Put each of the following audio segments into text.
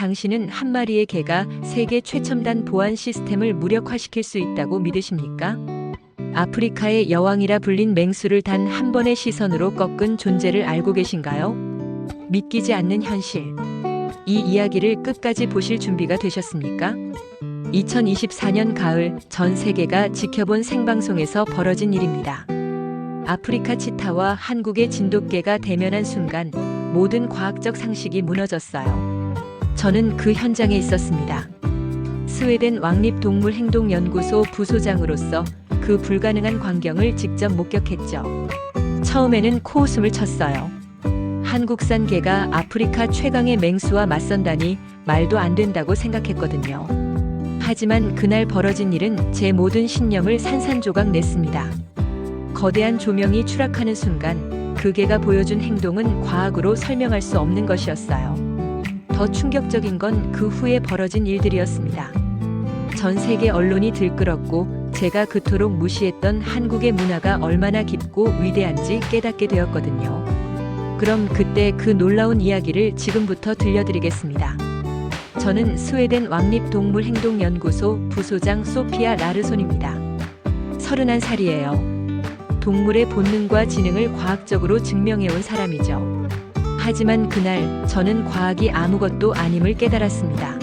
당신은 한 마리의 개가 세계 최첨단 보안 시스템을 무력화시킬 수 있다고 믿으십니까? 아프리카의 여왕이라 불린 맹수를 단 한 번의 시선으로 꺾은 존재를 알고 계신가요? 믿기지 않는 현실. 이 이야기를 끝까지 보실 준비가 되셨습니까? 2024년 가을 전 세계가 지켜본 생방송에서 벌어진 일입니다. 아프리카 치타와 한국의 진돗개가 대면한 순간 모든 과학적 상식이 무너졌어요. 저는 그 현장에 있었습니다. 스웨덴 왕립동물행동연구소 부소장으로서 그 불가능한 광경을 직접 목격했죠. 처음에는 코웃음을 쳤어요. 한국산 개가 아프리카 최강의 맹수와 맞선다니 말도 안 된다고 생각했거든요. 하지만 그날 벌어진 일은 제 모든 신념을 산산조각 냈습니다. 거대한 조명이 추락하는 순간 그 개가 보여준 행동은 과학으로 설명할 수 없는 것이었어요. 더 충격적인 건 그 후에 벌어진 일들이었습니다. 전 세계 언론이 들끓었고 제가 그토록 무시했던 한국의 문화가 얼마나 깊고 위대한지 깨닫게 되었거든요. 그럼 그때 그 놀라운 이야기를 지금부터 들려드리겠습니다. 저는 스웨덴 왕립동물행동연구소 부소장 소피아 라르손입니다. 31살이에요. 동물의 본능과 지능을 과학적으로 증명해온 사람이죠. 하지만 그날 저는 과학이 아무것도 아님을 깨달았습니다.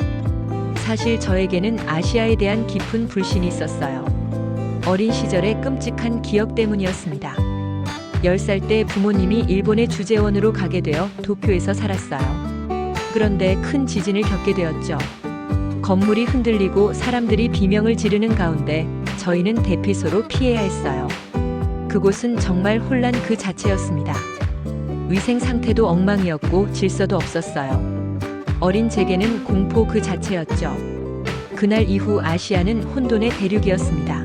사실 저에게는 아시아에 대한 깊은 불신이 있었어요. 어린 시절의 끔찍한 기억 때문이었습니다. 10살 때 부모님이 일본의 주재원으로 가게 되어 도쿄에서 살았어요. 그런데 큰 지진을 겪게 되었죠. 건물이 흔들리고 사람들이 비명을 지르는 가운데 저희는 대피소로 피해야 했어요. 그곳은 정말 혼란 그 자체였습니다. 위생 상태도 엉망이었고 질서도 없었어요. 어린 제게는 공포 그 자체였죠. 그날 이후 아시아는 혼돈의 대륙이었습니다.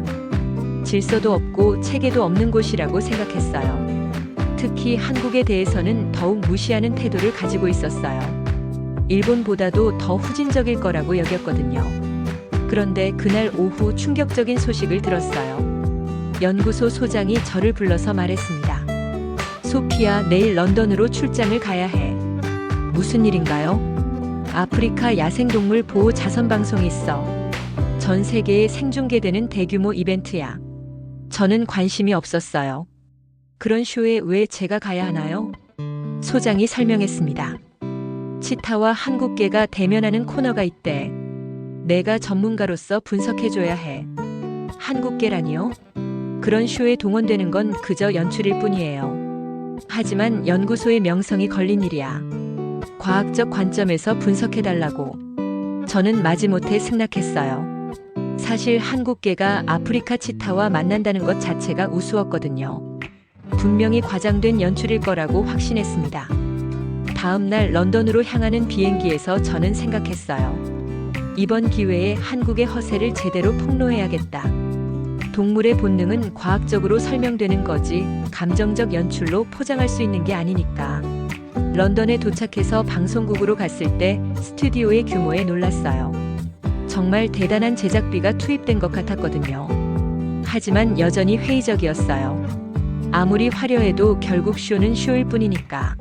질서도 없고 체계도 없는 곳이라고 생각했어요. 특히 한국에 대해서는 더욱 무시하는 태도를 가지고 있었어요. 일본보다도 더 후진적일 거라고 여겼거든요. 그런데 그날 오후 충격적인 소식을 들었어요. 연구소 소장이 저를 불러서 말했습니다. 소피아, 내일 런던으로 출장을 가야 해. 무슨 일인가요? 아프리카 야생동물 보호 자선 방송이 있어. 전 세계에 생중계되는 대규모 이벤트야. 저는 관심이 없었어요. 그런 쇼에 왜 제가 가야 하나요? 소장이 설명했습니다. 치타와 한국개가 대면하는 코너가 있대. 내가 전문가로서 분석해줘야 해. 한국개라니요? 그런 쇼에 동원되는 건 그저 연출일 뿐이에요. 하지만 연구소의 명성이 걸린 일이야. 과학적 관점에서 분석해달라고. 저는 마지못해 승낙했어요. 사실 한국개가 아프리카 치타와 만난다는 것 자체가 우스웠거든요. 분명히 과장된 연출일 거라고 확신했습니다. 다음 날 런던으로 향하는 비행기에서 저는 생각했어요. 이번 기회에 한국의 허세를 제대로 폭로해야겠다. 동물의 본능은 과학적으로 설명되는 거지 감정적 연출로 포장할 수 있는 게 아니니까. 런던에 도착해서 방송국으로 갔을 때 스튜디오의 규모에 놀랐어요. 정말 대단한 제작비가 투입된 것 같았거든요. 하지만 여전히 회의적이었어요. 아무리 화려해도 결국 쇼는 쇼일 뿐이니까.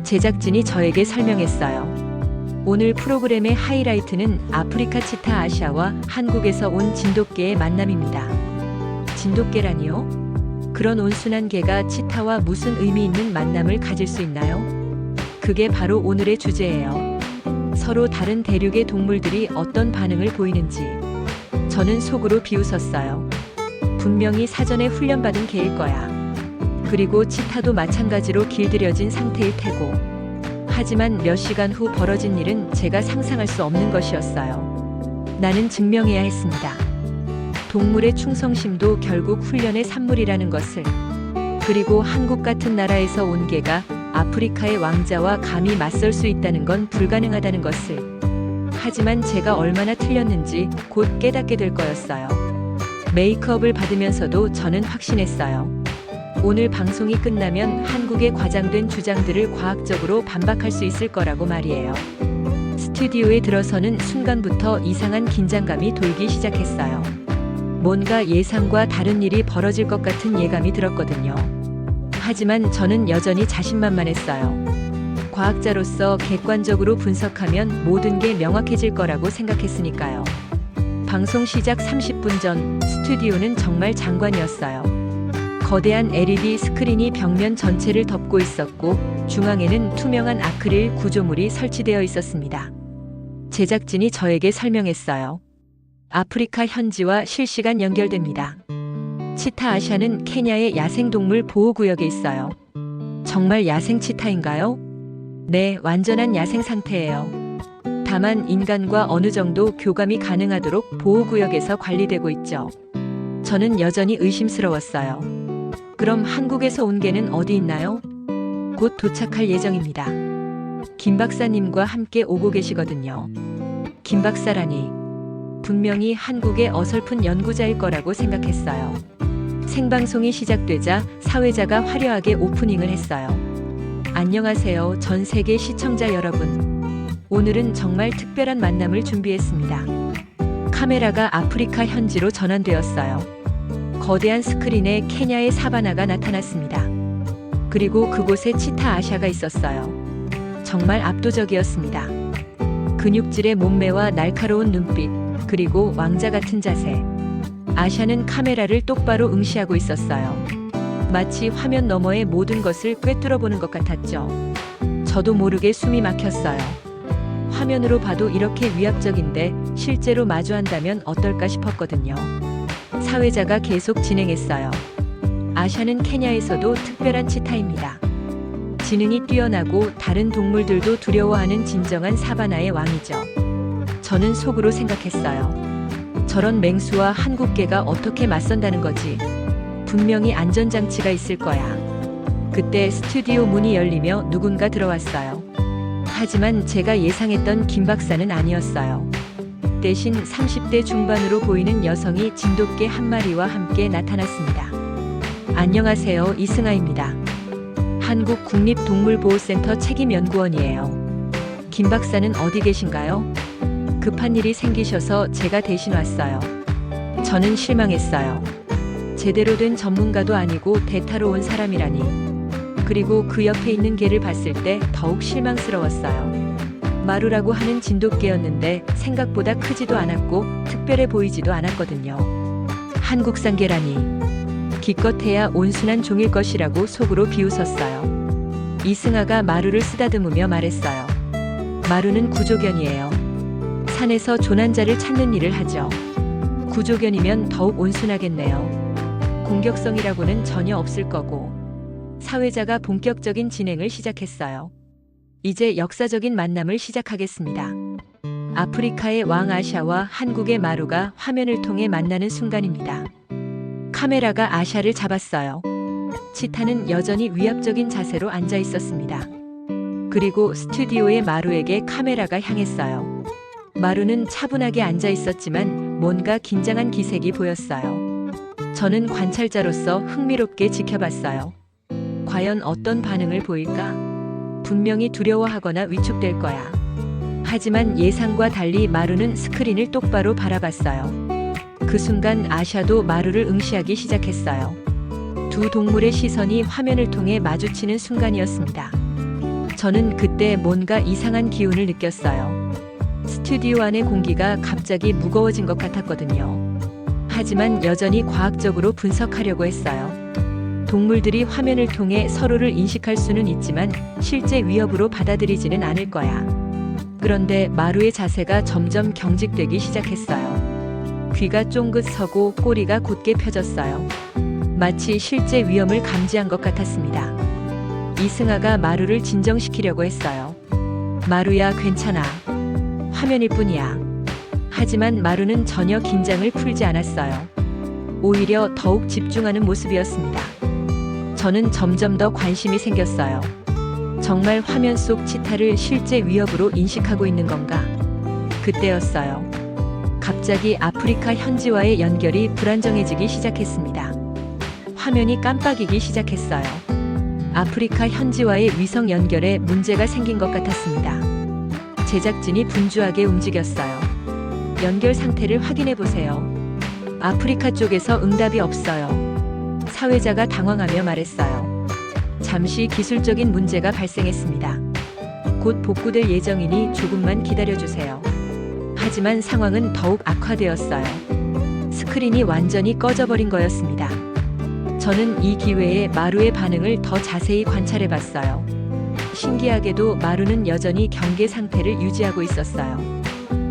제작진이 저에게 설명했어요. 오늘 프로그램의 하이라이트는 아프리카 치타 아시아와 한국에서 온 진돗개의 만남입니다. 진돗개라니요? 그런 온순한 개가 치타와 무슨 의미 있는 만남을 가질 수 있나요? 그게 바로 오늘의 주제예요. 서로 다른 대륙의 동물들이 어떤 반응을 보이는지. 저는 속으로 비웃었어요. 분명히 사전에 훈련받은 개일 거야. 그리고 치타도 마찬가지로 길들여진 상태일 테고. 하지만 몇 시간 후 벌어진 일은 제가 상상할 수 없는 것이었어요. 나는 증명해야 했습니다. 동물의 충성심도 결국 훈련의 산물이라는 것을. 그리고 한국 같은 나라에서 온 개가 아프리카의 왕자와 감히 맞설 수 있다는 건 불가능하다는 것을. 하지만 제가 얼마나 틀렸는지 곧 깨닫게 될 거였어요. 메이크업을 받으면서도 저는 확신했어요. 오늘 방송이 끝나면 한국의 과장된 주장들을 과학적으로 반박할 수 있을 거라고 말이에요. 스튜디오에 들어서는 순간부터 이상한 긴장감이 돌기 시작했어요. 뭔가 예상과 다른 일이 벌어질 것 같은 예감이 들었거든요. 하지만 저는 여전히 자신만만했어요. 과학자로서 객관적으로 분석하면 모든 게 명확해질 거라고 생각했으니까요. 방송 시작 30분 전 스튜디오는 정말 장관이었어요. 거대한 LED 스크린이 벽면 전체를 덮고 있었고 중앙에는 투명한 아크릴 구조물이 설치되어 있었습니다. 제작진이 저에게 설명했어요. 아프리카 현지와 실시간 연결됩니다. 치타 아샤는 케냐의 야생동물 보호구역에 있어요. 정말 야생 치타인가요? 네, 완전한 야생 상태예요. 다만 인간과 어느 정도 교감이 가능하도록 보호구역에서 관리되고 있죠. 저는 여전히 의심스러웠어요. 그럼 한국에서 온 개는 어디 있나요? 곧 도착할 예정입니다. 김 박사님과 함께 오고 계시거든요. 김 박사라니. 분명히 한국의 어설픈 연구자일 거라고 생각했어요. 생방송이 시작되자 사회자가 화려하게 오프닝을 했어요. 안녕하세요, 전 세계 시청자 여러분. 오늘은 정말 특별한 만남을 준비했습니다. 카메라가 아프리카 현지로 전환되었어요. 거대한 스크린에 케냐의 사바나가 나타났습니다. 그리고 그곳에 치타 아샤가 있었어요. 정말 압도적이었습니다. 근육질의 몸매와 날카로운 눈빛, 그리고 왕자 같은 자세. 아샤는 카메라를 똑바로 응시하고 있었어요. 마치 화면 너머의 모든 것을 꿰뚫어 보는 것 같았죠. 저도 모르게 숨이 막혔어요. 화면으로 봐도 이렇게 위압적인데 실제로 마주한다면 어떨까 싶었거든요. 사회자가 계속 진행했어요. 아샤는 케냐에서도 특별한 치타입니다. 지능이 뛰어나고 다른 동물들도 두려워하는 진정한 사바나의 왕이죠. 저는 속으로 생각했어요. 저런 맹수와 한국개가 어떻게 맞선다는 거지? 분명히 안전장치가 있을 거야. 그때 스튜디오 문이 열리며 누군가 들어왔어요. 하지만 제가 예상했던 김 박사는 아니었어요. 대신 30대 중반으로 보이는 여성이 진돗개 한 마리와 함께 나타났습니다. 안녕하세요, 이승아입니다. 한국국립동물보호센터 책임연구원이에요. 김 박사는 어디 계신가요? 급한 일이 생기셔서 제가 대신 왔어요. 저는 실망했어요. 제대로 된 전문가도 아니고 대타로 온 사람이라니. 그리고 그 옆에 있는 개를 봤을 때 더욱 실망스러웠어요. 마루라고 하는 진돗개였는데 생각보다 크지도 않았고 특별해 보이지도 않았거든요. 한국산 개라니. 기껏해야 온순한 종일 것이라고 속으로 비웃었어요. 이승아가 마루를 쓰다듬으며 말했어요. 마루는 구조견이에요. 산에서 조난자를 찾는 일을 하죠. 구조견이면 더욱 온순하겠네요. 공격성이라고는 전혀 없을 거고. 사회자가 본격적인 진행을 시작했어요. 이제 역사적인 만남을 시작하겠습니다. 아프리카의 왕 아샤와 한국의 마루가 화면을 통해 만나는 순간입니다. 카메라가 아샤를 잡았어요. 치타는 여전히 위압적인 자세로 앉아 있었습니다. 그리고 스튜디오의 마루에게 카메라가 향했어요. 마루는 차분하게 앉아 있었지만 뭔가 긴장한 기색이 보였어요. 저는 관찰자로서 흥미롭게 지켜봤어요. 과연 어떤 반응을 보일까? 분명히 두려워하거나 위축될 거야. 하지만 예상과 달리 마루는 스크린을 똑바로 바라봤어요. 그 순간 아샤도 마루를 응시하기 시작했어요. 두 동물의 시선이 화면을 통해 마주치는 순간이었습니다. 저는 그때 뭔가 이상한 기운을 느꼈어요. 스튜디오 안의 공기가 갑자기 무거워진 것 같았거든요. 하지만 여전히 과학적으로 분석하려고 했어요. 동물들이 화면을 통해 서로를 인식할 수는 있지만 실제 위협으로 받아들이지는 않을 거야. 그런데 마루의 자세가 점점 경직되기 시작했어요. 귀가 쫑긋 서고 꼬리가 곧게 펴졌어요. 마치 실제 위험을 감지한 것 같았습니다. 이승아가 마루를 진정시키려고 했어요. 마루야, 괜찮아. 화면일 뿐이야. 하지만 마루는 전혀 긴장을 풀지 않았어요. 오히려 더욱 집중하는 모습이었습니다. 저는 점점 더 관심이 생겼어요. 정말 화면 속 치타를 실제 위협으로 인식하고 있는 건가? 그때였어요. 갑자기 아프리카 현지와의 연결이 불안정해지기 시작했습니다. 화면이 깜빡이기 시작했어요. 아프리카 현지와의 위성 연결에 문제가 생긴 것 같았습니다. 제작진이 분주하게 움직였어요. 연결 상태를 확인해 보세요. 아프리카 쪽에서 응답이 없어요. 사회자가 당황하며 말했어요. 잠시 기술적인 문제가 발생했습니다. 곧 복구될 예정이니 조금만 기다려주세요. 하지만 상황은 더욱 악화되었어요. 스크린이 완전히 꺼져버린 거였습니다. 저는 이 기회에 마루의 반응을 더 자세히 관찰해봤어요. 신기하게도 마루는 여전히 경계 상태를 유지하고 있었어요.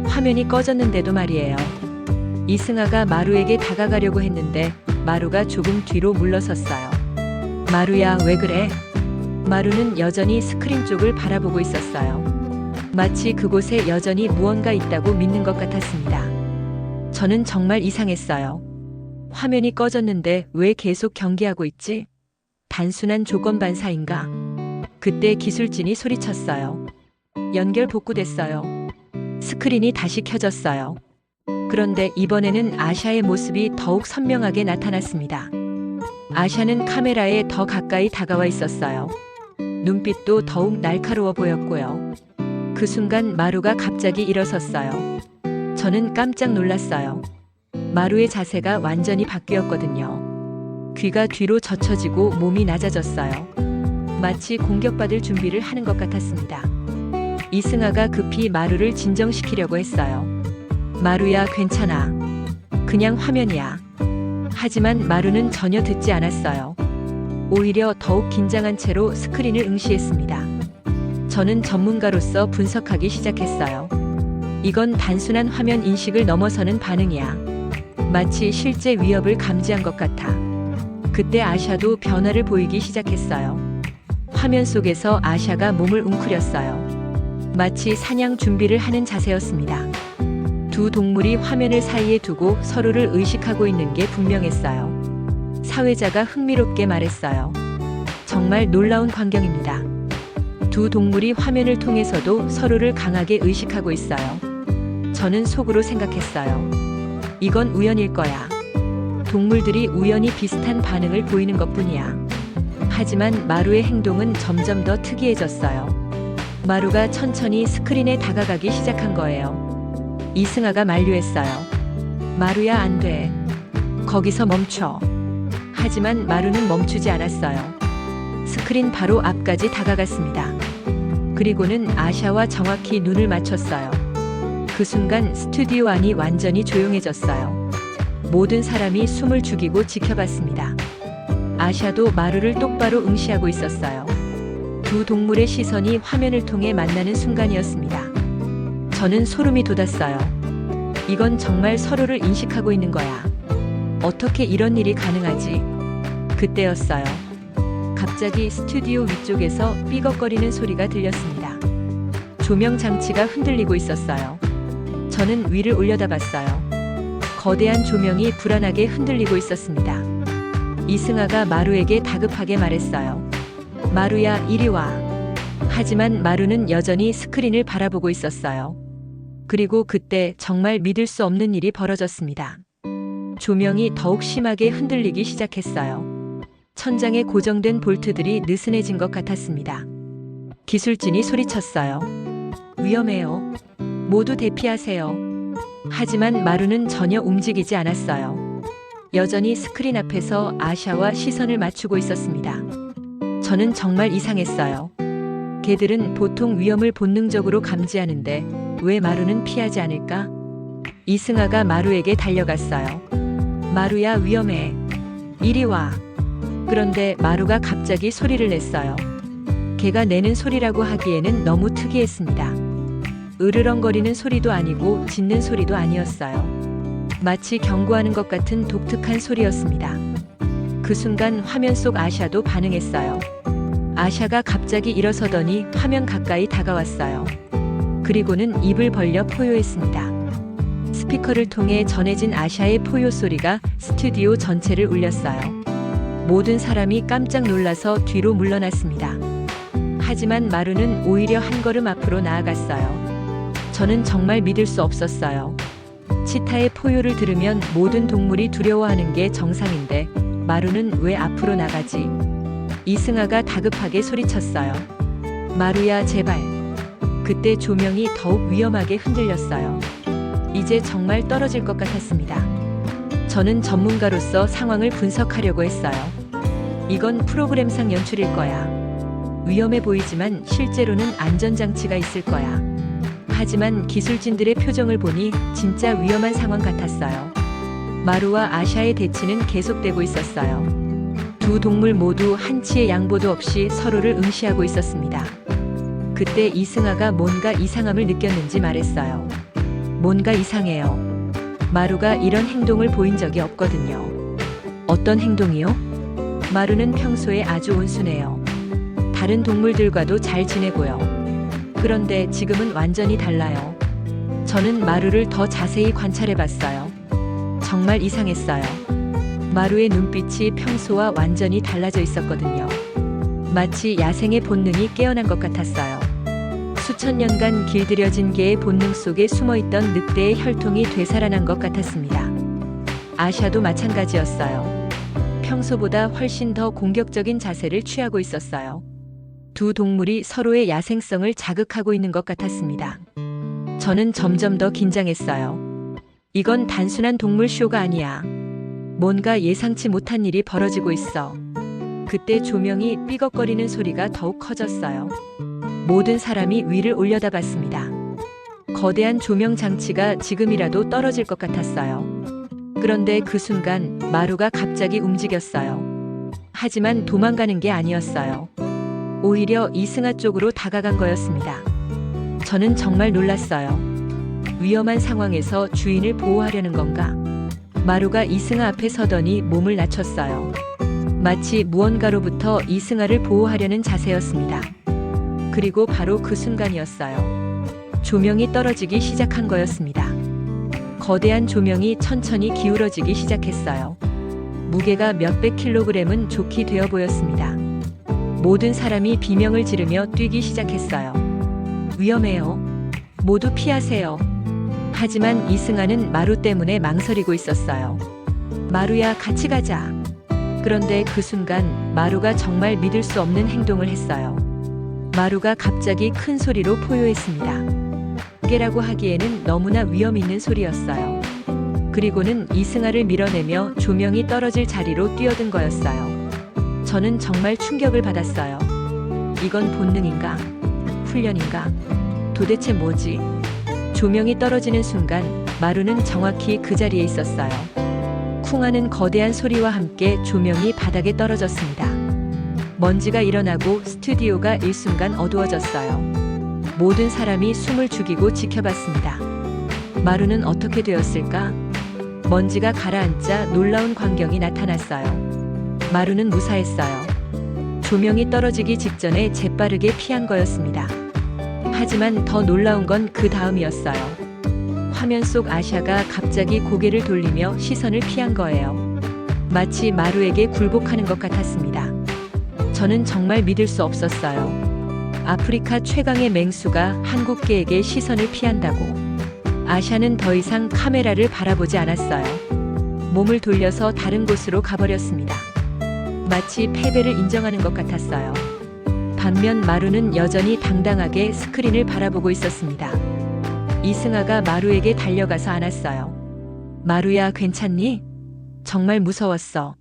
화면이 꺼졌는데도 말이에요. 이승아가 마루에게 다가가려고 했는데 마루가 조금 뒤로 물러섰어요. 마루야, 왜 그래? 마루는 여전히 스크린 쪽을 바라보고 있었어요. 마치 그곳에 여전히 무언가 있다고 믿는 것 같았습니다. 저는 정말 이상했어요. 화면이 꺼졌는데 왜 계속 경기하고 있지? 단순한 조건 반사인가? 그때 기술진이 소리쳤어요. 연결 복구됐어요. 스크린이 다시 켜졌어요. 그런데 이번에는 아샤의 모습이 더욱 선명하게 나타났습니다. 아샤는 카메라에 더 가까이 다가와 있었어요. 눈빛도 더욱 날카로워 보였고요. 그 순간 마루가 갑자기 일어섰어요. 저는 깜짝 놀랐어요. 마루의 자세가 완전히 바뀌었거든요. 귀가 뒤로 젖혀지고 몸이 낮아졌어요. 마치 공격받을 준비를 하는 것 같았습니다. 이승아가 급히 마루를 진정시키려고 했어요. 마루야, 괜찮아. 그냥 화면이야. 하지만 마루는 전혀 듣지 않았어요. 오히려 더욱 긴장한 채로 스크린을 응시했습니다. 저는 전문가로서 분석하기 시작했어요. 이건 단순한 화면 인식을 넘어서는 반응이야. 마치 실제 위협을 감지한 것 같아. 그때 아샤도 변화를 보이기 시작했어요. 화면 속에서 아샤가 몸을 웅크렸어요. 마치 사냥 준비를 하는 자세였습니다. 두 동물이 화면을 사이에 두고 서로를 의식하고 있는 게 분명했어요. 사회자가 흥미롭게 말했어요. 정말 놀라운 광경입니다. 두 동물이 화면을 통해서도 서로를 강하게 의식하고 있어요. 저는 속으로 생각했어요. 이건 우연일 거야. 동물들이 우연히 비슷한 반응을 보이는 것뿐이야. 하지만 마루의 행동은 점점 더 특이해졌어요. 마루가 천천히 스크린에 다가가기 시작한 거예요. 이승아가 만류했어요. 마루야, 안 돼. 거기서 멈춰. 하지만 마루는 멈추지 않았어요. 스크린 바로 앞까지 다가갔습니다. 그리고는 아샤와 정확히 눈을 맞췄어요. 그 순간 스튜디오 안이 완전히 조용해졌어요. 모든 사람이 숨을 죽이고 지켜봤습니다. 아샤도 마루를 똑바로 응시하고 있었어요. 두 동물의 시선이 화면을 통해 만나는 순간이었습니다. 저는 소름이 돋았어요. 이건 정말 서로를 인식하고 있는 거야. 어떻게 이런 일이 가능하지? 그때였어요. 갑자기 스튜디오 위쪽에서 삐걱거리는 소리가 들렸습니다. 조명 장치가 흔들리고 있었어요. 저는 위를 올려다봤어요. 거대한 조명이 불안하게 흔들리고 있었습니다. 이승아가 마루에게 다급하게 말했어요. 마루야, 이리 와. 하지만 마루는 여전히 스크린을 바라보고 있었어요. 그리고 그때 정말 믿을 수 없는 일이 벌어졌습니다. 조명이 더욱 심하게 흔들리기 시작했어요. 천장에 고정된 볼트들이 느슨해진 것 같았습니다. 기술진이 소리쳤어요. 위험해요. 모두 대피하세요. 하지만 마루는 전혀 움직이지 않았어요. 여전히 스크린 앞에서 아샤와 시선을 맞추고 있었습니다. 저는 정말 이상했어요. 개들은 보통 위험을 본능적으로 감지하는데 왜 마루는 피하지 않을까? 이승아가 마루에게 달려갔어요. 마루야, 위험해. 이리 와. 그런데 마루가 갑자기 소리를 냈어요. 개가 내는 소리라고 하기에는 너무 특이했습니다. 으르렁거리는 소리도 아니고 짖는 소리도 아니었어요. 마치 경고하는 것 같은 독특한 소리였습니다. 그 순간 화면 속 아샤도 반응했어요. 아샤가 갑자기 일어서더니 화면 가까이 다가왔어요. 그리고는 입을 벌려 포효했습니다. 스피커를 통해 전해진 아샤의 포효 소리가 스튜디오 전체를 울렸어요. 모든 사람이 깜짝 놀라서 뒤로 물러났습니다. 하지만 마루는 오히려 한 걸음 앞으로 나아갔어요. 저는 정말 믿을 수 없었어요. 치타의 포효를 들으면 모든 동물이 두려워하는 게 정상인데 마루는 왜 앞으로 나가지? 이승아가 다급하게 소리쳤어요. 마루야, 제발. 그때 조명이 더욱 위험하게 흔들렸어요. 이제 정말 떨어질 것 같았습니다. 저는 전문가로서 상황을 분석하려고 했어요. 이건 프로그램상 연출일 거야. 위험해 보이지만 실제로는 안전장치가 있을 거야. 하지만 기술진들의 표정을 보니 진짜 위험한 상황 같았어요. 마루와 아샤의 대치는 계속되고 있었어요. 두 동물 모두 한치의 양보도 없이 서로를 응시하고 있었습니다. 그때 이승아가 뭔가 이상함을 느꼈는지 말했어요. 뭔가 이상해요. 마루가 이런 행동을 보인 적이 없거든요. 어떤 행동이요? 마루는 평소에 아주 온순해요. 다른 동물들과도 잘 지내고요. 그런데 지금은 완전히 달라요. 저는 마루를 더 자세히 관찰해 봤어요. 정말 이상했어요. 마루의 눈빛이 평소와 완전히 달라져 있었거든요. 마치 야생의 본능이 깨어난 것 같았어요. 수천 년간 길들여진 개의 본능 속에 숨어있던 늑대의 혈통이 되살아난 것 같았습니다. 아샤도 마찬가지였어요. 평소보다 훨씬 더 공격적인 자세를 취하고 있었어요. 두 동물이 서로의 야생성을 자극하고 있는 것 같았습니다. 저는 점점 더 긴장했어요. 이건 단순한 동물 쇼가 아니야. 뭔가 예상치 못한 일이 벌어지고 있어. 그때 조명이 삐걱거리는 소리가 더욱 커졌어요. 모든 사람이 위를 올려다봤습니다. 거대한 조명 장치가 지금이라도 떨어질 것 같았어요. 그런데 그 순간 마루가 갑자기 움직였어요. 하지만 도망가는 게 아니었어요. 오히려 이승아 쪽으로 다가간 거였습니다. 저는 정말 놀랐어요. 위험한 상황에서 주인을 보호하려는 건가? 마루가 이승아 앞에 서더니 몸을 낮췄어요. 마치 무언가로부터 이승아를 보호하려는 자세였습니다. 그리고 바로 그 순간이었어요. 조명이 떨어지기 시작한 거였습니다. 거대한 조명이 천천히 기울어지기 시작했어요. 무게가 몇백 킬로그램은 좋게 되어 보였습니다. 모든 사람이 비명을 지르며 뛰기 시작했어요. 위험해요. 모두 피하세요. 하지만 이승아는 마루 때문에 망설이고 있었어요. 마루야, 같이 가자. 그런데 그 순간 마루가 정말 믿을 수 없는 행동을 했어요. 마루가 갑자기 큰 소리로 포효했습니다. 깨라고 하기에는 너무나 위험 있는 소리였어요. 그리고는 이승아를 밀어내며 조명이 떨어질 자리로 뛰어든 거였어요. 저는 정말 충격을 받았어요. 이건 본능인가? 훈련인가? 도대체 뭐지? 조명이 떨어지는 순간 마루는 정확히 그 자리에 있었어요. 쿵하는 거대한 소리와 함께 조명이 바닥에 떨어졌습니다. 먼지가 일어나고 스튜디오가 일순간 어두워졌어요. 모든 사람이 숨을 죽이고 지켜봤습니다. 마루는 어떻게 되었을까? 먼지가 가라앉자 놀라운 광경이 나타났어요. 마루는 무사했어요. 조명이 떨어지기 직전에 재빠르게 피한 거였습니다. 하지만 더 놀라운 건 그 다음이었어요. 화면 속 아샤가 갑자기 고개를 돌리며 시선을 피한 거예요. 마치 마루에게 굴복하는 것 같았습니다. 저는 정말 믿을 수 없었어요. 아프리카 최강의 맹수가 한국계에게 시선을 피한다고. 아샤는 더 이상 카메라를 바라보지 않았어요. 몸을 돌려서 다른 곳으로 가버렸습니다. 마치 패배를 인정하는 것 같았어요. 반면 마루는 여전히 당당하게 스크린을 바라보고 있었습니다. 이승아가 마루에게 달려가서 안았어요. 마루야, 괜찮니? 정말 무서웠어.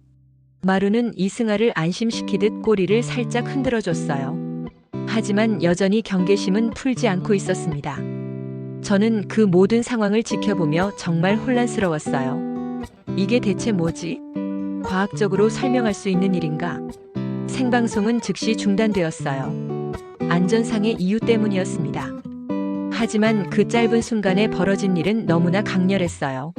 마루는 이승아를 안심시키듯 꼬리를 살짝 흔들어줬어요. 하지만 여전히 경계심은 풀지 않고 있었습니다. 저는 그 모든 상황을 지켜보며 정말 혼란스러웠어요. 이게 대체 뭐지? 과학적으로 설명할 수 있는 일인가? 생방송은 즉시 중단되었어요. 안전상의 이유 때문이었습니다. 하지만 그 짧은 순간에 벌어진 일은 너무나 강렬했어요.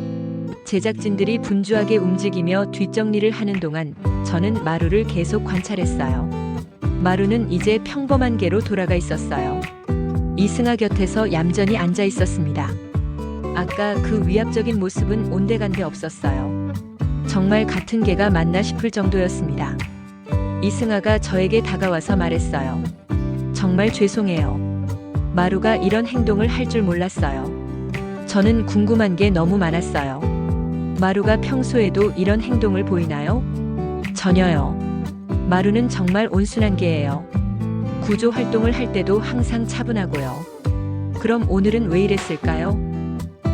제작진들이 분주하게 움직이며 뒷정리를 하는 동안 저는 마루를 계속 관찰했어요. 마루는 이제 평범한 개로 돌아가 있었어요. 이승아 곁에서 얌전히 앉아 있었습니다. 아까 그 위압적인 모습은 온데간데 없었어요. 정말 같은 개가 맞나 싶을 정도였습니다. 이승아가 저에게 다가와서 말했어요. 정말 죄송해요. 마루가 이런 행동을 할 줄 몰랐어요. 저는 궁금한 게 너무 많았어요. 마루가 평소에도 이런 행동을 보이나요? 전혀요. 마루는 정말 온순한 개예요. 구조 활동을 할 때도 항상 차분하고요. 그럼 오늘은 왜 이랬을까요?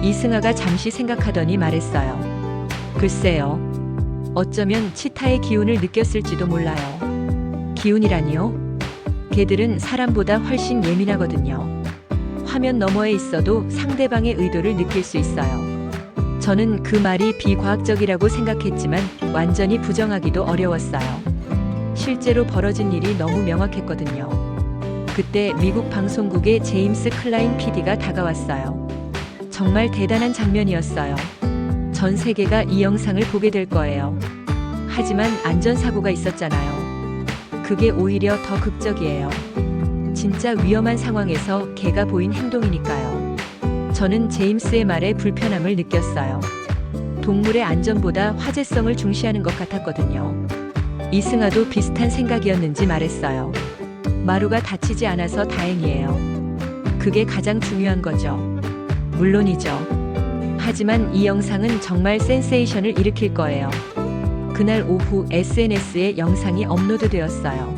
이승아가 잠시 생각하더니 말했어요. 글쎄요. 어쩌면 치타의 기운을 느꼈을지도 몰라요. 기운이라니요? 개들은 사람보다 훨씬 예민하거든요. 화면 너머에 있어도 상대방의 의도를 느낄 수 있어요. 저는 그 말이 비과학적이라고 생각했지만 완전히 부정하기도 어려웠어요. 실제로 벌어진 일이 너무 명확했거든요. 그때 미국 방송국의 제임스 클라인 PD가 다가왔어요. 정말 대단한 장면이었어요. 전 세계가 이 영상을 보게 될 거예요. 하지만 안전사고가 있었잖아요. 그게 오히려 더 극적이에요. 진짜 위험한 상황에서 개가 보인 행동이니까요. 저는 제임스의 말에 불편함을 느꼈어요. 동물의 안전보다 화제성을 중시하는 것 같았거든요. 이승아도 비슷한 생각이었는지 말했어요. 마루가 다치지 않아서 다행이에요. 그게 가장 중요한 거죠. 물론이죠. 하지만 이 영상은 정말 센세이션을 일으킬 거예요. 그날 오후 SNS에 영상이 업로드되었어요.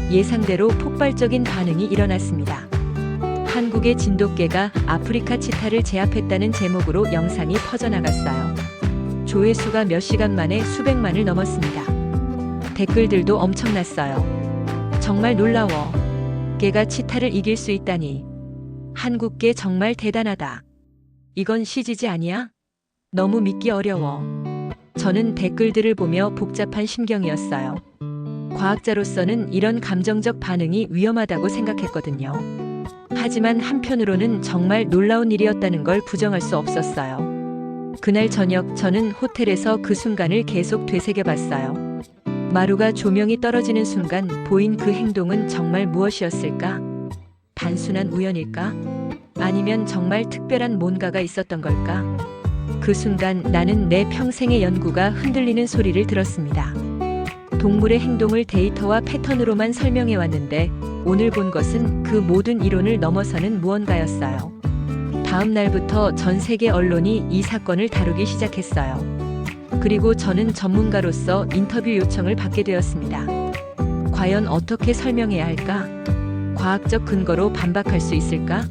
예상대로 폭발적인 반응이 일어났습니다. 한국의 진돗개가 아프리카 치타를 제압했다는 제목으로 영상이 퍼져나갔어요. 조회수가 몇 시간 만에 수백만을 넘었습니다. 댓글들도 엄청났어요. 정말 놀라워. 개가 치타를 이길 수 있다니. 한국개 정말 대단하다. 이건 CG지 아니야? 너무 믿기 어려워. 저는 댓글들을 보며 복잡한 심경이었어요. 과학자로서는 이런 감정적 반응이 위험하다고 생각했거든요. 하지만 한편으로는 정말 놀라운 일이었다는 걸 부정할 수 없었어요. 그날 저녁 저는 호텔에서 그 순간을 계속 되새겨봤어요. 마루가 조명이 떨어지는 순간 보인 그 행동은 정말 무엇이었을까? 단순한 우연일까? 아니면 정말 특별한 뭔가가 있었던 걸까? 그 순간 나는 내 평생의 연구가 흔들리는 소리를 들었습니다. 동물의 행동을 데이터와 패턴으로만 설명해 왔는데 오늘 본 것은 그 모든 이론을 넘어서는 무언가였어요. 다음 날부터 전 세계 언론이 이 사건을 다루기 시작했어요. 그리고 저는 전문가로서 인터뷰 요청을 받게 되었습니다. 과연 어떻게 설명해야 할까? 과학적 근거로 반박할 수 있을까?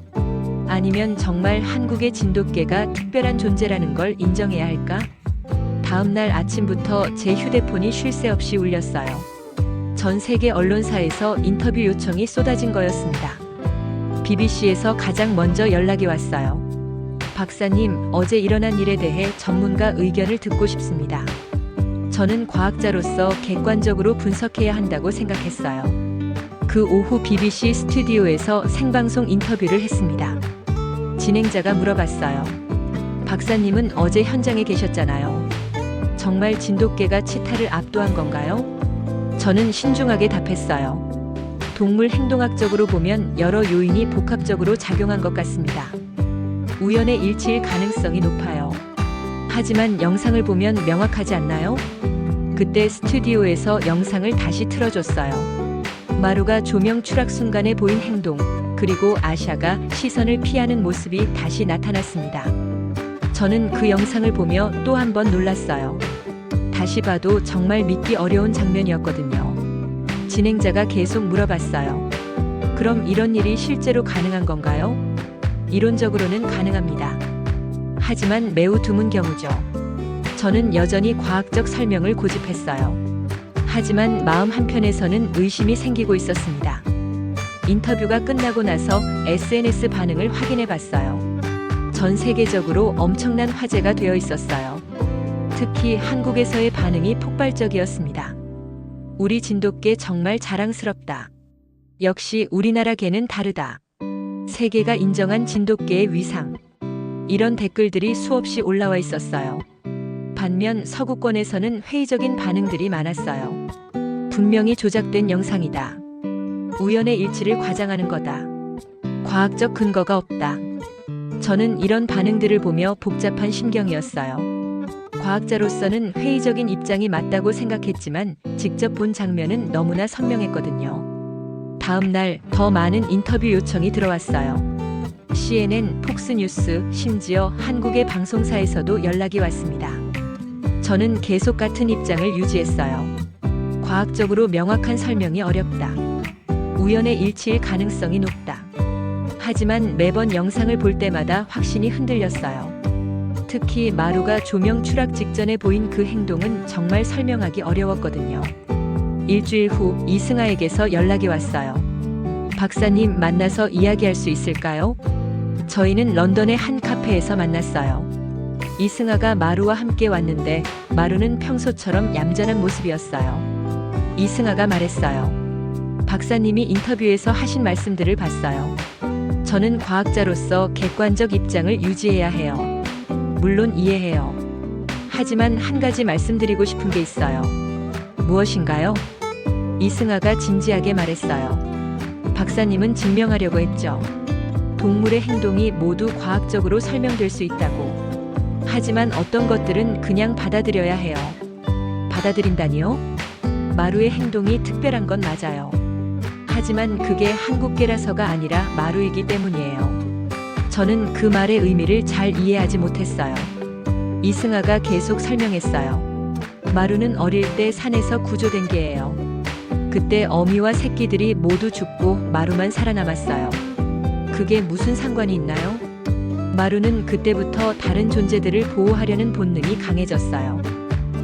아니면 정말 한국의 진돗개가 특별한 존재라는 걸 인정해야 할까? 다음 날 아침부터 제 휴대폰이 쉴 새 없이 울렸어요. 전 세계 언론사에서 인터뷰 요청이 쏟아진 거였습니다. BBC에서 가장 먼저 연락이 왔어요. 박사님, 어제 일어난 일에 대해 전문가 의견을 듣고 싶습니다. 저는 과학자로서 객관적으로 분석해야 한다고 생각했어요. 그 오후 BBC 스튜디오에서 생방송 인터뷰를 했습니다. 진행자가 물어봤어요. 박사님은 어제 현장에 계셨잖아요. 정말 진돗개가 치타를 압도한 건가요? 저는 신중하게 답했어요. 동물 행동학적으로 보면 여러 요인이 복합적으로 작용한 것 같습니다. 우연의 일치일 가능성이 높아요. 하지만 영상을 보면 명확하지 않나요? 그때 스튜디오에서 영상을 다시 틀어줬어요. 마루가 조명 추락 순간에 보인 행동, 그리고 아샤가 시선을 피하는 모습이 다시 나타났습니다. 저는 그 영상을 보며 또 한 번 놀랐어요. 다시 봐도 정말 믿기 어려운 장면이었거든요. 진행자가 계속 물어봤어요. 그럼 이런 일이 실제로 가능한 건가요? 이론적으로는 가능합니다. 하지만 매우 드문 경우죠. 저는 여전히 과학적 설명을 고집했어요. 하지만 마음 한편에서는 의심이 생기고 있었습니다. 인터뷰가 끝나고 나서 SNS 반응을 확인해 봤어요. 전 세계적으로 엄청난 화제가 되어 있었어요. 특히 한국에서의 반응이 폭발적이었습니다. 우리 진돗개 정말 자랑스럽다. 역시 우리나라 개는 다르다. 세계가 인정한 진돗개의 위상. 이런 댓글들이 수없이 올라와 있었어요. 반면 서구권에서는 회의적인 반응들이 많았어요. 분명히 조작된 영상이다. 우연의 일치를 과장하는 거다. 과학적 근거가 없다. 저는 이런 반응들을 보며 복잡한 심경이었어요. 과학자로서는 회의적인 입장이 맞다고 생각했지만 직접 본 장면은 너무나 선명했거든요. 다음 날 더 많은 인터뷰 요청이 들어왔어요. CNN, 폭스뉴스, 심지어 한국의 방송사에서도 연락이 왔습니다. 저는 계속 같은 입장을 유지했어요. 과학적으로 명확한 설명이 어렵다. 우연의 일치일 가능성이 높다. 하지만 매번 영상을 볼 때마다 확신이 흔들렸어요. 특히 마루가 조명 추락 직전에 보인 그 행동은 정말 설명하기 어려웠거든요. 일주일 후 이승아에게서 연락이 왔어요. 박사님 만나서 이야기할 수 있을까요? 저희는 런던의 한 카페에서 만났어요. 이승아가 마루와 함께 왔는데 마루는 평소처럼 얌전한 모습이었어요. 이승아가 말했어요. 박사님이 인터뷰에서 하신 말씀들을 봤어요. 저는 과학자로서 객관적 입장을 유지해야 해요. 물론 이해해요. 하지만 한 가지 말씀드리고 싶은 게 있어요. 무엇인가요? 이승아가 진지하게 말했어요. 박사님은 증명하려고 했죠. 동물의 행동이 모두 과학적으로 설명될 수 있다고. 하지만 어떤 것들은 그냥 받아들여야 해요. 받아들인다니요? 마루의 행동이 특별한 건 맞아요. 하지만 그게 한국계라서가 아니라 마루이기 때문이에요. 저는 그 말의 의미를 잘 이해하지 못했어요. 이승아가 계속 설명했어요. 마루는 어릴 때 산에서 구조된 개예요. 그때 어미와 새끼들이 모두 죽고 마루만 살아남았어요. 그게 무슨 상관이 있나요? 마루는 그때부터 다른 존재들을 보호하려는 본능이 강해졌어요.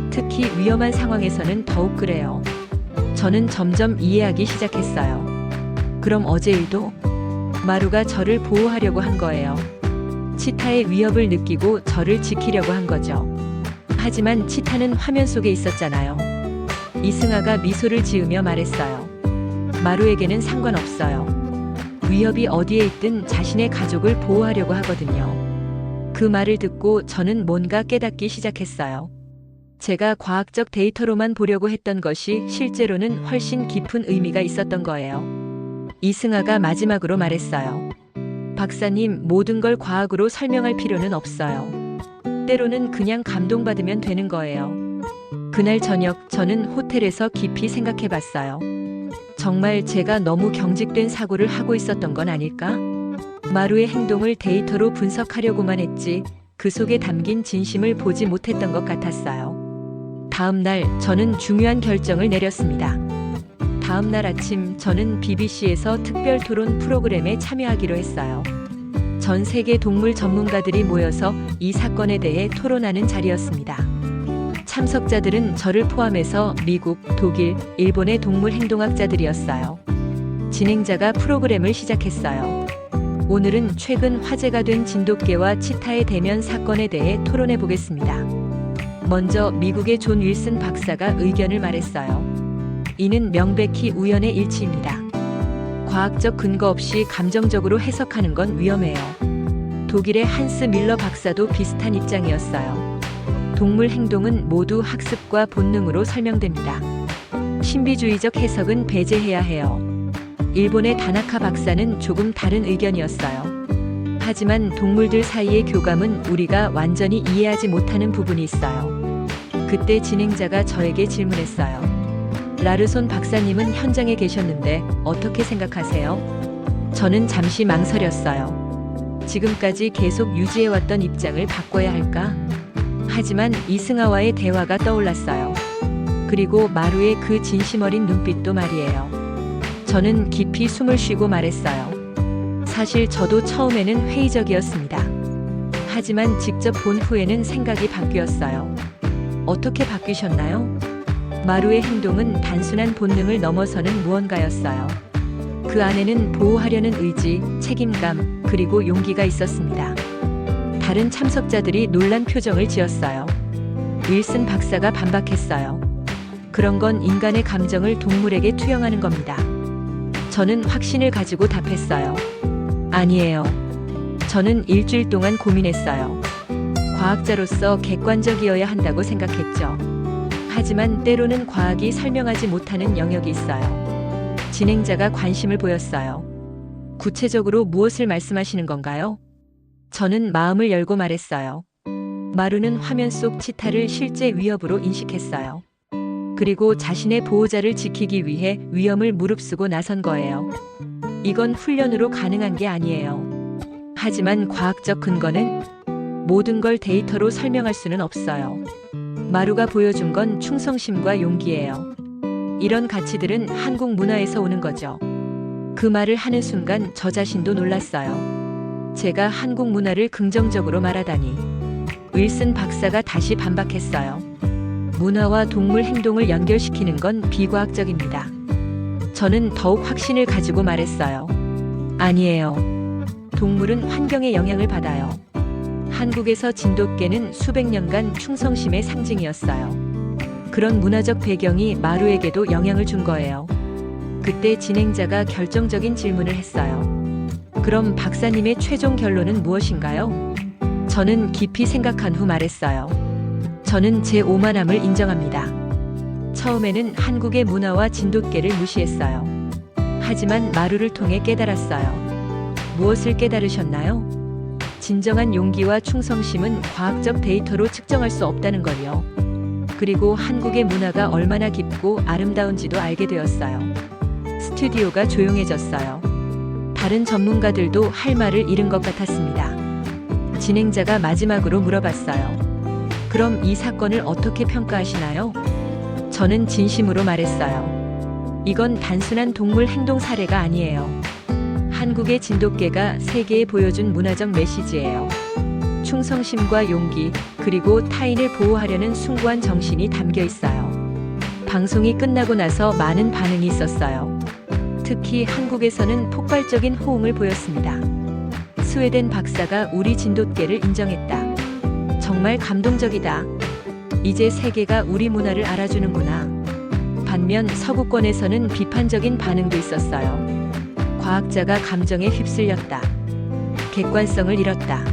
특히 위험한 상황에서는 더욱 그래요. 저는 점점 이해하기 시작했어요. 그럼 어제 일도 마루가 저를 보호하려고 한 거예요. 치타의 위협을 느끼고 저를 지키려고 한 거죠. 하지만 치타는 화면 속에 있었잖아요. 이승아가 미소를 지으며 말했어요. 마루에게는 상관없어요. 위협이 어디에 있든 자신의 가족을 보호하려고 하거든요. 그 말을 듣고 저는 뭔가 깨닫기 시작했어요. 제가 과학적 데이터로만 보려고 했던 것이 실제로는 훨씬 깊은 의미가 있었던 거예요. 이승아가 마지막으로 말했어요. 박사님, 모든 걸 과학으로 설명할 필요는 없어요. 때로는 그냥 감동받으면 되는 거예요. 그날 저녁 저는 호텔에서 깊이 생각해 봤어요. 정말 제가 너무 경직된 사고를 하고 있었던 건 아닐까? 마루의 행동을 데이터로 분석하려고만 했지 그 속에 담긴 진심을 보지 못했던 것 같았어요. 다음 날 저는 중요한 결정을 내렸습니다. 다음 날 아침 저는 BBC에서 특별 토론 프로그램에 참여하기로 했어요. 전 세계 동물 전문가들이 모여서 이 사건에 대해 토론하는 자리였습니다. 참석자들은 저를 포함해서 미국, 독일, 일본의 동물 행동학자들이었어요. 진행자가 프로그램을 시작했어요. 오늘은 최근 화제가 된 진돗개와 치타의 대면 사건에 대해 토론해 보겠습니다. 먼저 미국의 존 윌슨 박사가 의견을 말했어요. 이는 명백히 우연의 일치입니다. 과학적 근거 없이 감정적으로 해석하는 건 위험해요. 독일의 한스 밀러 박사도 비슷한 입장이었어요. 동물 행동은 모두 학습과 본능으로 설명됩니다. 신비주의적 해석은 배제해야 해요. 일본의 다나카 박사는 조금 다른 의견이었어요. 하지만 동물들 사이의 교감은 우리가 완전히 이해하지 못하는 부분이 있어요. 그때 진행자가 저에게 질문했어요. 라르손 박사님은 현장에 계셨는데 어떻게 생각하세요? 저는 잠시 망설였어요. 지금까지 계속 유지해왔던 입장을 바꿔야 할까? 하지만 이승아와의 대화가 떠올랐어요. 그리고 마루의 그 진심 어린 눈빛도 말이에요. 저는 깊이 숨을 쉬고 말했어요. 사실 저도 처음에는 회의적이었습니다. 하지만 직접 본 후에는 생각이 바뀌었어요. 어떻게 바뀌셨나요? 마루의 행동은 단순한 본능을 넘어서는 무언가였어요. 그 안에는 보호하려는 의지, 책임감, 그리고 용기가 있었습니다. 다른 참석자들이 놀란 표정을 지었어요. 윌슨 박사가 반박했어요. 그런 건 인간의 감정을 동물에게 투영하는 겁니다. 저는 확신을 가지고 답했어요. 아니에요. 저는 일주일 동안 고민했어요. 과학자로서 객관적이어야 한다고 생각했죠. 하지만 때로는 과학이 설명하지 못하는 영역이 있어요. 진행자가 관심을 보였어요. 구체적으로 무엇을 말씀하시는 건가요? 저는 마음을 열고 말했어요. 마루는 화면 속 치타를 실제 위협으로 인식했어요. 그리고 자신의 보호자를 지키기 위해 위험을 무릅쓰고 나선 거예요. 이건 훈련으로 가능한 게 아니에요. 하지만 과학적 근거는 모든 걸 데이터로 설명할 수는 없어요. 마루가 보여준 건 충성심과 용기예요. 이런 가치들은 한국 문화에서 오는 거죠. 그 말을 하는 순간 저 자신도 놀랐어요. 제가 한국 문화를 긍정적으로 말하다니. 윌슨 박사가 다시 반박했어요. 문화와 동물 행동을 연결시키는 건 비과학적입니다. 저는 더욱 확신을 가지고 말했어요. 아니에요. 동물은 환경의 영향을 받아요. 한국에서 진돗개는 수백 년간 충성심의 상징이었어요. 그런 문화적 배경이 마루에게도 영향을 준 거예요. 그때 진행자가 결정적인 질문을 했어요. 그럼 박사님의 최종 결론은 무엇인가요? 저는 깊이 생각한 후 말했어요. 저는 제 오만함을 인정합니다. 처음에는 한국의 문화와 진돗개를 무시했어요. 하지만 마루를 통해 깨달았어요. 무엇을 깨달으셨나요? 진정한 용기와 충성심은 과학적 데이터로 측정할 수 없다는 걸요. 그리고 한국의 문화가 얼마나 깊고 아름다운지도 알게 되었어요. 스튜디오가 조용해졌어요. 다른 전문가들도 할 말을 잃은 것 같았습니다. 진행자가 마지막으로 물어봤어요. 그럼 이 사건을 어떻게 평가하시나요? 저는 진심으로 말했어요. 이건 단순한 동물 행동 사례가 아니에요. 한국의 진돗개가 세계에 보여준 문화적 메시지예요. 충성심과 용기, 그리고 타인을 보호하려는 숭고한 정신이 담겨 있어요. 방송이 끝나고 나서 많은 반응이 있었어요. 특히 한국에서는 폭발적인 호응을 보였습니다. 스웨덴 박사가 우리 진돗개를 인정했다. 정말 감동적이다. 이제 세계가 우리 문화를 알아주는구나. 반면 서구권에서는 비판적인 반응도 있었어요. 과학자가 감정에 휩쓸렸다. 객관성을 잃었다.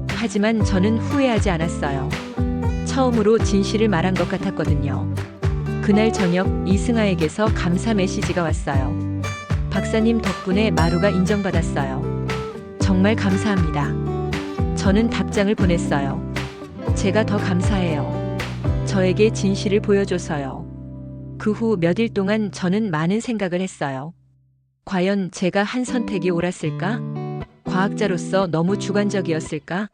하지만 저는 후회하지 않았어요. 처음으로 진실을 말한 것 같았거든요. 그날 저녁 이승아에게서 감사 메시지가 왔어요. 박사님 덕분에 마루가 인정받았어요. 정말 감사합니다. 저는 답장을 보냈어요. 제가 더 감사해요. 저에게 진실을 보여줘서요. 그 후 몇 일 동안 저는 많은 생각을 했어요. 과연 제가 한 선택이 옳았을까? 과학자로서 너무 주관적이었을까?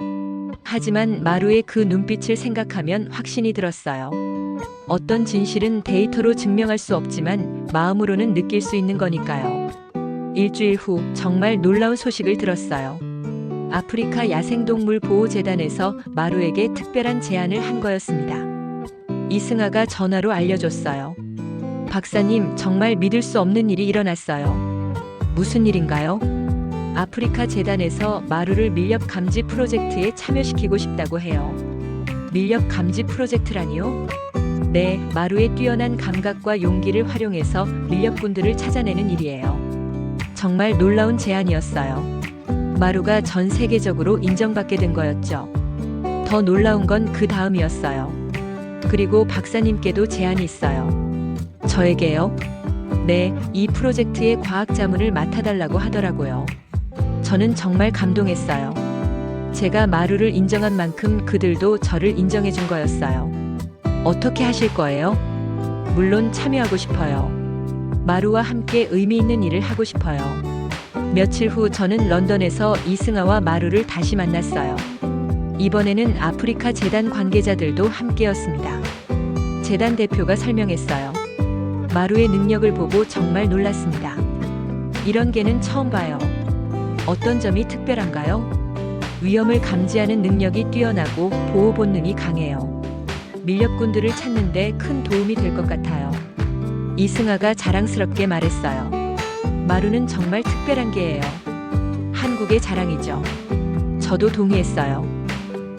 하지만 마루의 그 눈빛을 생각하면 확신이 들었어요. 어떤 진실은 데이터로 증명할 수 없지만 마음으로는 느낄 수 있는 거니까요. 일주일 후 정말 놀라운 소식을 들었어요. 아프리카 야생동물 보호재단에서 마루에게 특별한 제안을 한 거였습니다. 이승아가 전화로 알려줬어요. 박사님, 정말 믿을 수 없는 일이 일어났어요. 무슨 일인가요? 아프리카 재단에서 마루를 밀렵 감지 프로젝트에 참여시키고 싶다고 해요. 밀렵 감지 프로젝트라니요? 네, 마루의 뛰어난 감각과 용기를 활용해서 밀렵꾼들을 찾아내는 일이에요. 정말 놀라운 제안이었어요. 마루가 전 세계적으로 인정받게 된 거였죠. 더 놀라운 건 그 다음이었어요. 그리고 박사님께도 제안이 있어요. 저에게요? 네, 이 프로젝트의 과학 자문을 맡아달라고 하더라고요. 저는 정말 감동했어요. 제가 마루를 인정한 만큼 그들도 저를 인정해 준 거였어요. 어떻게 하실 거예요? 물론 참여하고 싶어요. 마루와 함께 의미 있는 일을 하고 싶어요. 며칠 후 저는 런던에서 이승아와 마루를 다시 만났어요. 이번에는 아프리카 재단 관계자들도 함께였습니다. 재단 대표가 설명했어요. 마루의 능력을 보고 정말 놀랐습니다. 이런 개는 처음 봐요. 어떤 점이 특별한가요? 위험을 감지하는 능력이 뛰어나고 보호 본능이 강해요. 밀렵꾼들을 찾는데 큰 도움이 될 것 같아요. 이승아가 자랑스럽게 말했어요. 마루는 정말 특별한 개예요. 한국의 자랑이죠. 저도 동의했어요.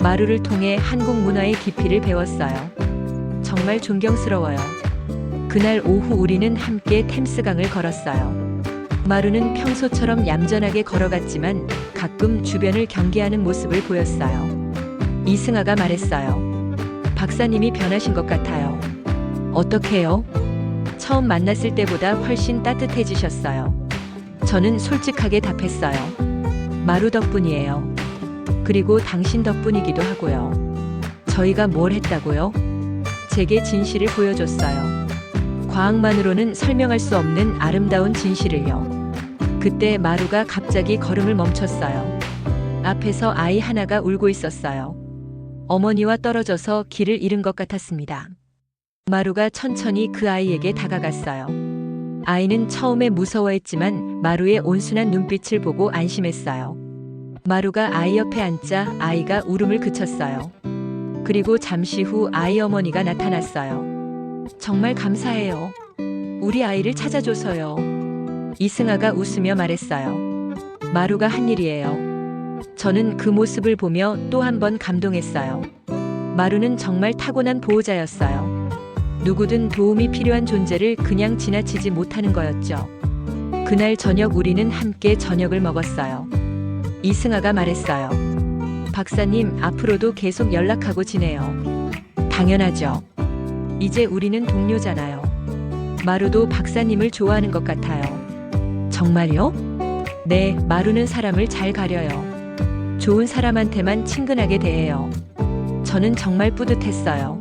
마루를 통해 한국 문화의 깊이를 배웠어요. 정말 존경스러워요. 그날 오후 우리는 함께 템스강을 걸었어요. 마루는 평소처럼 얌전하게 걸어갔지만 가끔 주변을 경계하는 모습을 보였어요. 이승아가 말했어요. 박사님이 변하신 것 같아요. 어떻게요? 처음 만났을 때보다 훨씬 따뜻해지셨어요. 저는 솔직하게 답했어요. 마루 덕분이에요. 그리고 당신 덕분이기도 하고요. 저희가 뭘 했다고요? 제게 진실을 보여줬어요. 과학만으로는 설명할 수 없는 아름다운 진실을요. 그때 마루가 갑자기 걸음을 멈췄어요. 앞에서 아이 하나가 울고 있었어요. 어머니와 떨어져서 길을 잃은 것 같았습니다. 마루가 천천히 그 아이에게 다가갔어요. 아이는 처음에 무서워했지만 마루의 온순한 눈빛을 보고 안심했어요. 마루가 아이 옆에 앉자 아이가 울음을 그쳤어요. 그리고 잠시 후 아이 어머니가 나타났어요. 정말 감사해요. 우리 아이를 찾아줘서요. 이승아가 웃으며 말했어요. 마루가 한 일이에요. 저는 그 모습을 보며 또 한 번 감동했어요. 마루는 정말 타고난 보호자였어요. 누구든 도움이 필요한 존재를 그냥 지나치지 못하는 거였죠. 그날 저녁 우리는 함께 저녁을 먹었어요. 이승아가 말했어요. 박사님, 앞으로도 계속 연락하고 지내요. 당연하죠. 이제 우리는 동료잖아요. 마루도 박사님을 좋아하는 것 같아요. 정말요? 네, 마루는 사람을 잘 가려요. 좋은 사람한테만 친근하게 대해요. 저는 정말 뿌듯했어요.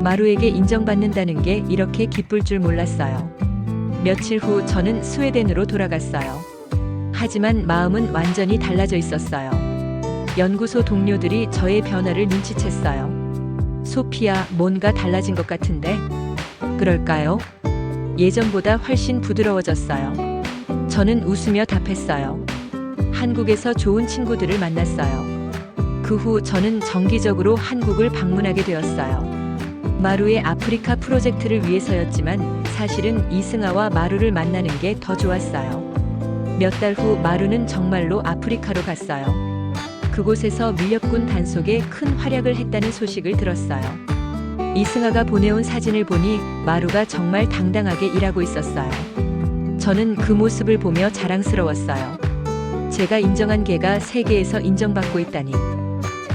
마루에게 인정받는다는 게 이렇게 기쁠 줄 몰랐어요. 며칠 후 저는 스웨덴으로 돌아갔어요. 하지만 마음은 완전히 달라져 있었어요. 연구소 동료들이 저의 변화를 눈치챘어요. 소피야, 뭔가 달라진 것 같은데? 그럴까요? 예전보다 훨씬 부드러워졌어요. 저는 웃으며 답했어요. 한국에서 좋은 친구들을 만났어요. 그 후 저는 정기적으로 한국을 방문하게 되었어요. 마루의 아프리카 프로젝트를 위해서였지만 사실은 이승아와 마루를 만나는 게 더 좋았어요. 몇 달 후 마루는 정말로 아프리카로 갔어요. 그곳에서 밀렵군 단속에 큰 활약을 했다는 소식을 들었어요. 이승아가 보내온 사진을 보니 마루가 정말 당당하게 일하고 있었어요. 저는 그 모습을 보며 자랑스러웠어요. 제가 인정한 개가 세계에서 인정받고 있다니.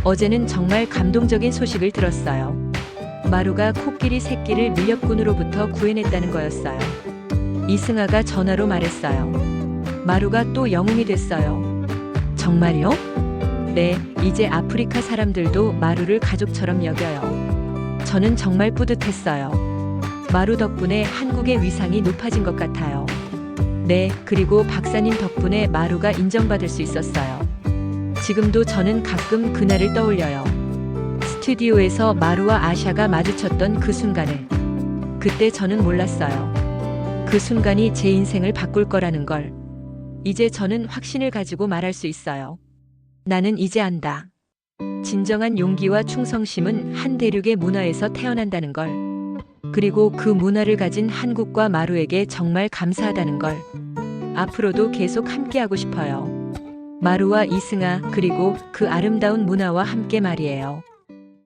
어제는 정말 감동적인 소식을 들었어요. 마루가 코끼리 새끼를 밀렵군으로부터 구해냈다는 거였어요. 이승아가 전화로 말했어요. 마루가 또 영웅이 됐어요. 정말요? 네, 이제 아프리카 사람들도 마루를 가족처럼 여겨요. 저는 정말 뿌듯했어요. 마루 덕분에 한국의 위상이 높아진 것 같아요. 네, 그리고 박사님 덕분에 마루가 인정받을 수 있었어요. 지금도 저는 가끔 그날을 떠올려요. 스튜디오에서 마루와 아샤가 마주쳤던 그 순간을. 그때 저는 몰랐어요. 그 순간이 제 인생을 바꿀 거라는 걸. 이제 저는 확신을 가지고 말할 수 있어요. 나는 이제 안다. 진정한 용기와 충성심은 한 대륙의 문화에서 태어난다는 걸. 그리고 그 문화를 가진 한국과 마루에게 정말 감사하다는 걸. 앞으로도 계속 함께하고 싶어요. 마루와 이승아, 그리고 그 아름다운 문화와 함께 말이에요.